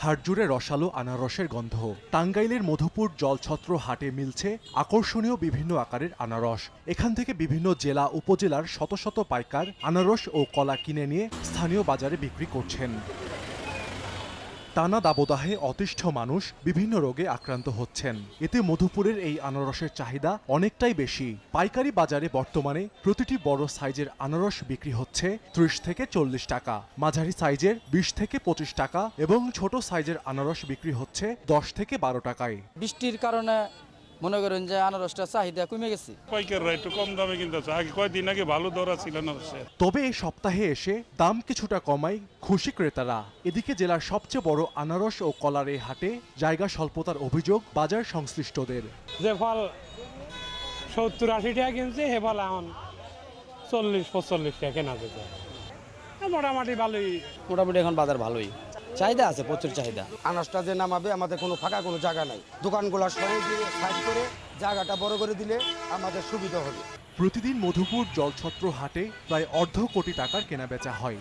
হাটজুড়ে রসালো আনারসের গন্ধ। টাঙ্গাইলের মধুপুর জলছত্র হাটে মিলছে আকর্ষণীয় বিভিন্ন আকারের আনারস। এখান থেকে বিভিন্ন জেলা উপজেলার শত শত পাইকার আনারস ও কলা কিনে নিয়ে স্থানীয় বাজারে বিক্রি করছেন। টানা দাবদাহে অতিষ্ঠ মানুষ বিভিন্ন রোগে আক্রান্ত হচ্ছেন। এতে মধুপুরের এই আনারসের চাহিদা অনেকটাই বেশি। পাইকারি বাজারে বর্তমানে প্রতিটি বড় সাইজের আনারস বিক্রি হচ্ছে ৩০ থেকে ৪০ টাকা, মাঝারি সাইজের ২০ থেকে ২৫ টাকা এবং ছোট সাইজের আনারস বিক্রি হচ্ছে ১০ থেকে ১২ টাকায়। বৃষ্টির কারণে মনে করেন যে আনারসটা চাহিদা কমে গেছে। পাইকাররা একটু কম দামে কিনতেছে, আগে কয়েকদিন আগে ভালো দর ছিল আনারসের। তবে এই সপ্তাহে এসে দাম কিছুটা কমায় খুশি ক্রেতারা। এদিকে জেলার সবচেয়ে বড় আনারস ও কলার এই হাটে জায়গা স্বল্পতার অভিযোগ বাজার সংশ্লিষ্টদের। যে ফল ৭০-৮০ টাকা কিনছে সে ফল এখন ৪০-৪৫ টাকা কেনা যেতে। মোটামুটি ভালোই, মোটামুটি এখন বাজার ভালোই, চাহিদা আছে, প্রচুর চাহিদা। আনাজটা যে নামাবে আমাদের কোনো ফাঁকা কোনো জায়গা নাই, দোকানগুলো সরে দিয়ে সাইড করে জায়গাটা বড় করে দিলে আমাদের সুবিধা হবে। প্রতিদিন মধুপুর জলছত্র হাটে প্রায় ১/২ কোটি টাকার কেনাবেচা হয়।